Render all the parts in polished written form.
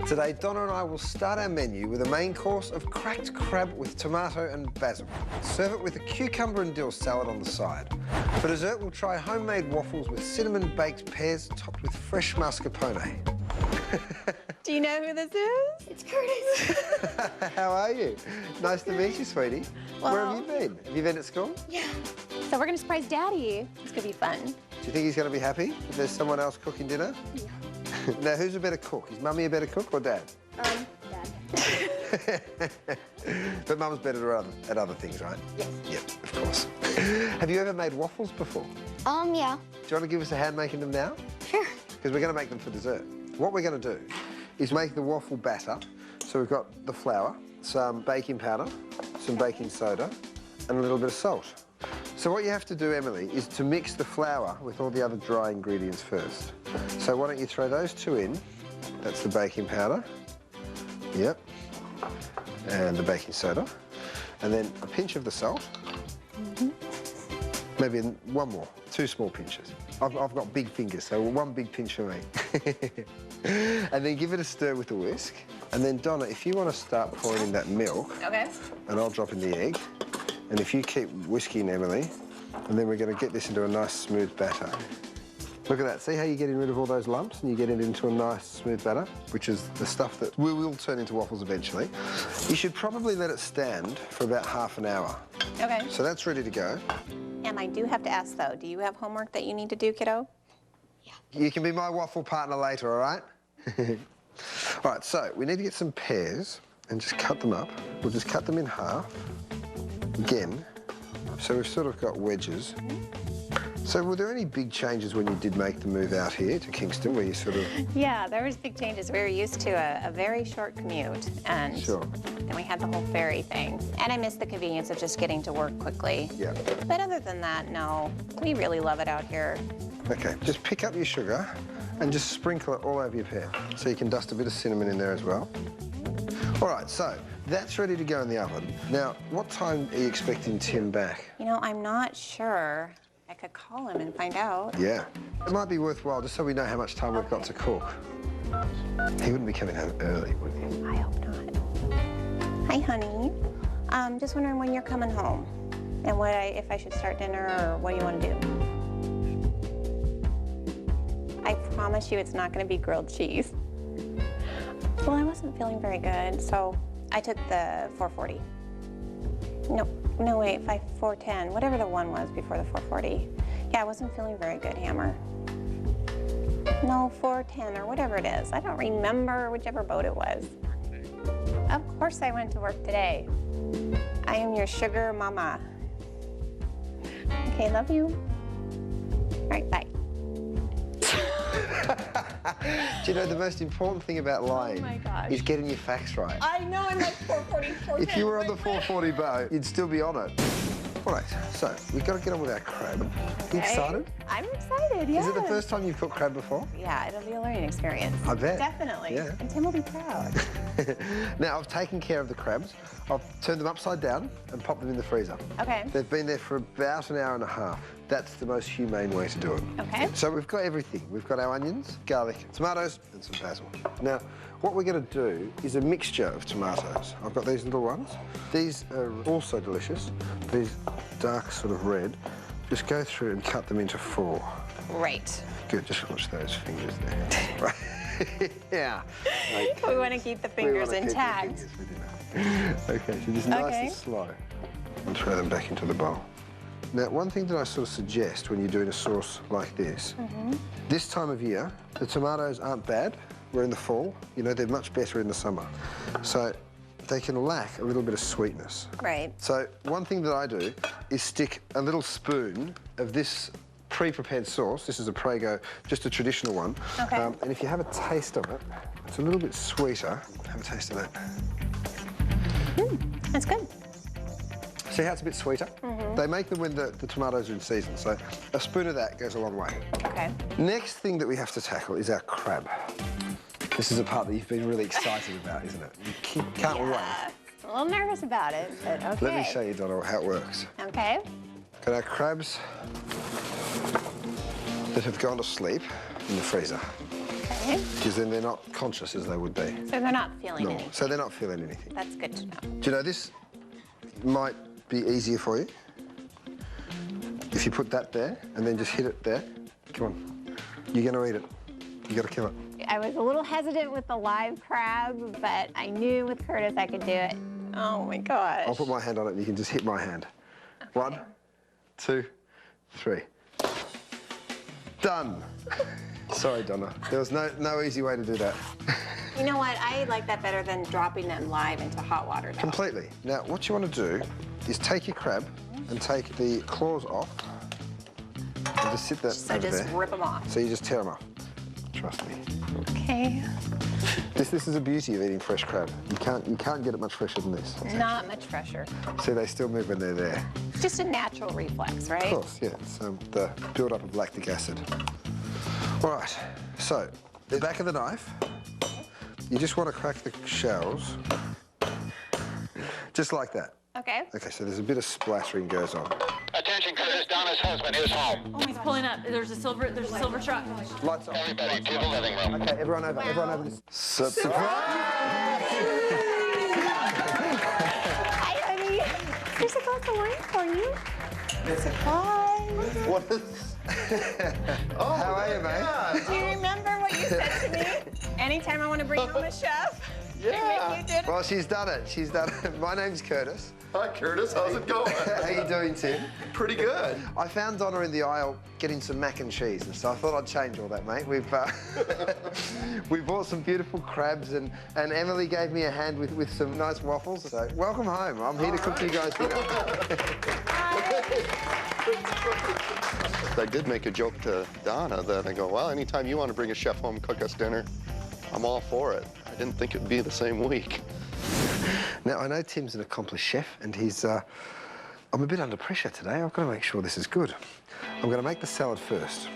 Today, Donna and I will start our menu with a main course of cracked crab with tomato and basil. Serve it with a cucumber and dill salad on the side. For dessert, we'll try homemade waffles with cinnamon-baked pears topped with fresh mascarpone. Do you know who this is? It's Curtis. How are you? Nice to meet you, sweetie. Well, where have you been? Have you been at school? Yeah. So we're gonna surprise Daddy. It's gonna be fun. Do you think he's going to be happy if there's someone else cooking dinner? Yeah. Now, who's a better cook? Is Mummy a better cook or Dad? Dad. But Mum's better at other things, right? Yes. Yep, of course. Have you ever made waffles before? Yeah. Do you want to give us a hand making them now? Sure. Because we're going to make them for dessert. What we're going to do is make the waffle batter. So we've got the flour, some baking powder, some baking soda, and a little bit of salt. So what you have to do, Emily, is to mix the flour with all the other dry ingredients first. So why don't you throw those two in? That's the baking powder. Yep. And the baking soda. And then a pinch of the salt. Maybe one more, 2 small pinches. I've got big fingers, so 1 big pinch for me. And then give it a stir with a whisk. And then, Donna, if you want to start pouring in that milk, Okay. and I'll drop in the egg. And if you keep whisking, Emily, and then we're going to get this into a nice smooth batter. Look at that. See how you're getting rid of all those lumps and you get it into a nice smooth batter, which is the stuff that we will turn into waffles eventually. You should probably let it stand for about half an hour. Okay. So that's ready to go. And I do have to ask, though, do you have homework that you need to do, kiddo? Yeah. You can be my waffle partner later, all right? All right, so we need to get some pears and just cut them up. We'll just cut them in half. Again, so we've sort of got wedges. So were there any big changes when you did make the move out here to Kingston, where you sort of... Yeah, there was big changes. We were used to a very short commute, and Sure. then we had the whole ferry thing. And I missed the convenience of just getting to work quickly. Yeah. But other than that, no, we really love it out here. Okay, just pick up your sugar and just sprinkle it all over your pear. So you can dust a bit of cinnamon in there as well. All right, so that's ready to go in the oven. Now, what time are you expecting Tim back? You know, I'm not sure. I could call him and find out. Yeah. It might be worthwhile, just so we know how much time we've got to cook. He wouldn't be coming home early, would he? I hope not. Hi, honey. Just wondering when you're coming home and if I should start dinner or what do you want to do? I promise you it's not going to be grilled cheese. Well, I wasn't feeling very good, so I took the 440. No, wait, 410, whatever the one was before the 440. Yeah, I wasn't feeling very good, Hammer. No, 410 or whatever it is. I don't remember whichever boat it was. Of course I went to work today. I am your sugar mama. Okay, love you. All right, bye. Do you know the most important thing about lying my gosh. is getting your facts right? I know I'm like 440, 410. If you were on the 440 boat, you'd still be on it. All right, so we've got to get on with our crab. You excited? I'm excited, yeah. Is it the first time you've cooked crab before? Yeah, it'll be a learning experience. I bet. Definitely. Yeah. And Tim will be proud. Now, I've taken care of the crabs. I've turned them upside down and popped them in the freezer. Okay. They've been there for about an hour and a half. That's the most humane way to do it. Okay. So we've got everything. We've got our onions, garlic, tomatoes, and some basil. Now, what we're going to do is a mixture of tomatoes. I've got these little ones. These are also delicious. These dark sort of red. Just go through and cut them into 4. Great. Good, just watch those fingers there. Right. Yeah. Okay. We want to keep the fingers intact. Keep the fingers within. Okay, so just nice and slow. And throw them back into the bowl. Now, one thing that I sort of suggest when you're doing a sauce like this, this time of year, the tomatoes aren't bad. We're in the fall. You know, they're much better in the summer. So they can lack a little bit of sweetness. Right. So one thing that I do is stick a little spoon of this pre-prepared sauce. This is a Prego, just a traditional one. Okay. And if you have a taste of it, it's a little bit sweeter. Have a taste of that. That's good. See how it's a bit sweeter? They make them when the tomatoes are in season, so a spoon of that goes a long way. Okay. Next thing that we have to tackle is our crab. This is a part that you've been really excited about, isn't it? You can't wait. A little nervous about it, but okay. Let me show you, Donna, how it works. Okay. Got our crabs that have gone to sleep in the freezer. Okay. Because then they're not conscious as they would be. So they're not feeling No, anything. so they're not feeling anything. That's good to know. Do you know this might be easier for you? If you put that there and then just hit it there. Come on. You're going to eat it. You got to kill it. I was a little hesitant with the live crab, but I knew with Curtis I could do it. Oh my gosh. I'll put my hand on it and you can just hit my hand. Okay. 1, 2, 3. Done. Sorry, Donna. There was no easy way to do that. You know what? I like that better than dropping them live into hot water, though. Completely. Now, what you want to do is take your crab and take the claws off and just sit that So over just there. rip them off. So you just tear them off. Trust me. Okay. This is the beauty of eating fresh crab. You can't get it much fresher than this. Not much fresher. See, they still move when they're there. It's just a natural reflex, right? Of course, yeah. It's the build-up of lactic acid. All right. So, the back of the knife, you just want to crack the shells, just like that. Okay. Okay. So there's a bit of splattering goes on. Attention, Curtis. Donna's husband is home. Oh, he's pulling up. There's a silver truck. Lights off. Everybody to the living room. Okay, everyone over. Everyone over. Surprise! Hi, honey. There's a glass of wine for you. Surprise. What is... How are you, mate? Do you remember what you said to me? Anytime I want to bring home a chef, I make you dinner. Well, she's done it. She's done it. My name's Curtis. Hi, Curtis. How's it going? How you doing, Tim? Pretty good. I found Donna in the aisle getting some mac and cheese, and so I thought I'd change all that, mate. We bought some beautiful crabs, and Emily gave me a hand with some nice waffles. So welcome home. I'm here to cook you guys dinner. I did make a joke to Donna that I go, well, anytime you want to bring a chef home and cook us dinner, I'm all for it. I didn't think it'd be the same week. Now, I know Tim's an accomplished chef, and he's... I'm a bit under pressure today. I've got to make sure this is good. I'm going to make the salad first.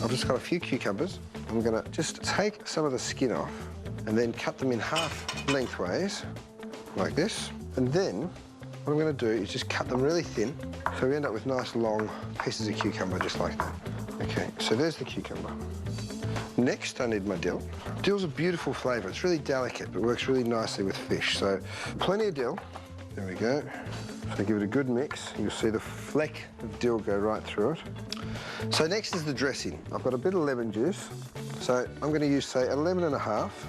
I've just got a few cucumbers. I'm going to just take some of the skin off and then cut them in half lengthways, like this. And then what I'm going to do is just cut them really thin, so we end up with nice long pieces of cucumber, just like that. Okay, so there's the cucumber. Next, I need my dill. Dill's a beautiful flavour. It's really delicate, but works really nicely with fish. So plenty of dill. There we go. So give it a good mix. You'll see the fleck of dill go right through it. So next is the dressing. I've got a bit of lemon juice. So I'm going to use, say, a lemon and a half.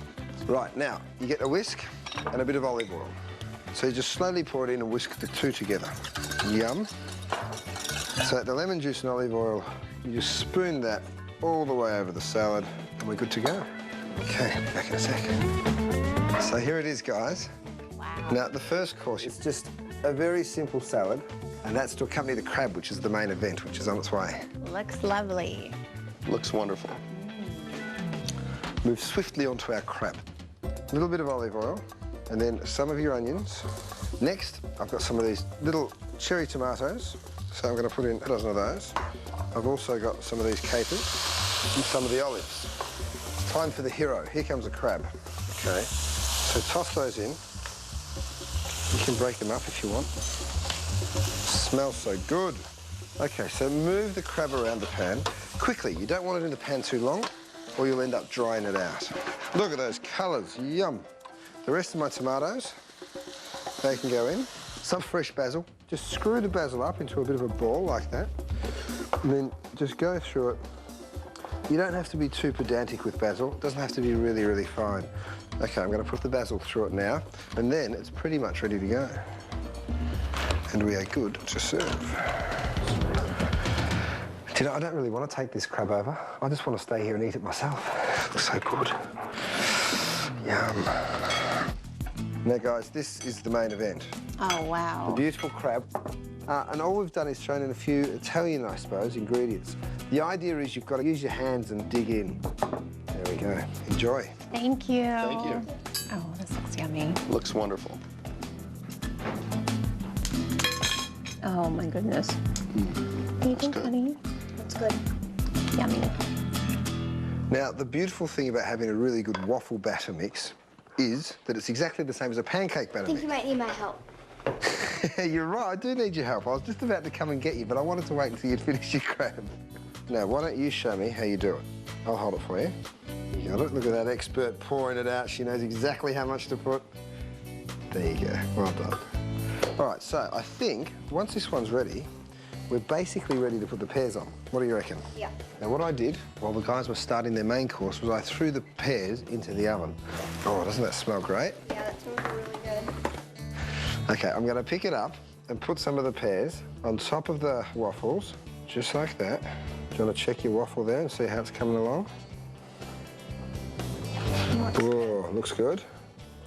Right, now, you get a whisk and a bit of olive oil. So you just slowly pour it in and whisk the two together. Yum. So the lemon juice and olive oil, you just spoon that all the way over the salad, and we're good to go. Okay, back in a sec. So here it is, guys. Wow. Now, the first course is just a very simple salad, and that's to accompany the crab, which is the main event, which is on its way. Looks lovely. Looks wonderful. Move swiftly onto our crab. A little bit of olive oil, and then some of your onions. Next, I've got some of these little cherry tomatoes, so I'm going to put in a dozen of those. I've also got some of these capers and some of the olives. Time for the hero. Here comes the crab. Okay, so toss those in. You can break them up if you want. Smells so good. Okay, so move the crab around the pan quickly. You don't want it in the pan too long, or you'll end up drying it out. Look at those colours, yum. The rest of my tomatoes, they can go in. Some fresh basil. Just screw the basil up into a bit of a ball like that. And then just go through it. You don't have to be too pedantic with basil. It doesn't have to be really, really fine. Okay, I'm going to put the basil through it now, and then it's pretty much ready to go. And we are good to serve. Do you know, I don't really want to take this crab over. I just want to stay here and eat it myself. It looks so good. Yum. Now, guys, this is the main event. Oh, wow. The beautiful crab. And all we've done is thrown in a few Italian, I suppose, ingredients. The idea is you've got to use your hands and dig in. There we go. Enjoy. Thank you. Thank you. Oh, this looks yummy. Looks wonderful. Oh, my goodness. What do you think, good. honey? That's good. Yummy. Now, the beautiful thing about having a really good waffle batter mix is that it's exactly the same as a pancake batter I think mix. you might need my help. You're right, I do need your help. I was just about to come and get you, but I wanted to wait until you'd finish your crab. Now, why don't you show me how you do it? I'll hold it for you. You got it? Look at that expert pouring it out. She knows exactly how much to put. There you go. Well done. All right, so I think once this one's ready, we're basically ready to put the pears on. What do you reckon? Yeah. Now, what I did while the guys were starting their main course was I threw the pears into the oven. Oh, doesn't that smell great? Yeah, that smells really good. OK, I'm going to pick it up and put some of the pears on top of the waffles, just like that. Do you want to check your waffle there and see how it's coming along? Oh, looks good.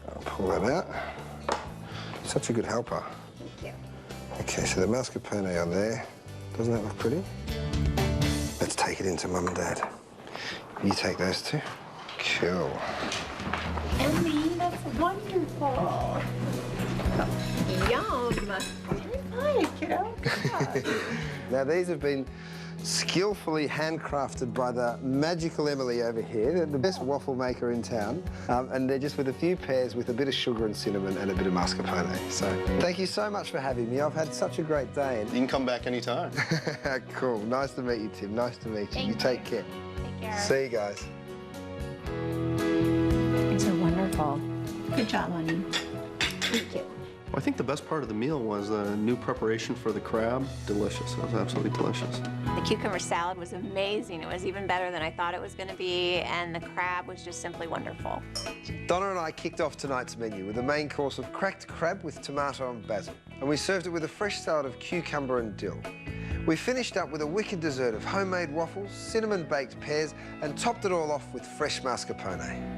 I'll pull that out. Such a good helper. Thank you. OK, so the mascarpone on there. Doesn't that look pretty? Let's take it into Mum and Dad. You take those two. Cool. Emmy, that's wonderful. Yum. Hi, kiddo. Now, these have been skillfully handcrafted by the magical Emily over here, the best waffle maker in town. And they're just with a few pears with a bit of sugar and cinnamon and a bit of mascarpone. So thank you so much for having me. I've had such a great day. You can come back anytime. Cool. Nice to meet you, Tim. Nice to meet you. Thank You you. take care. Take care. See you guys. These are wonderful. Good job, honey. Thank you. Well, I think the best part of the meal was the new preparation for the crab. Delicious. It was absolutely delicious. The cucumber salad was amazing. It was even better than I thought it was going to be, and the crab was just simply wonderful. Donna and I kicked off tonight's menu with a main course of cracked crab with tomato and basil, and we served it with a fresh salad of cucumber and dill. We finished up with a wicked dessert of homemade waffles, cinnamon-baked pears, and topped it all off with fresh mascarpone.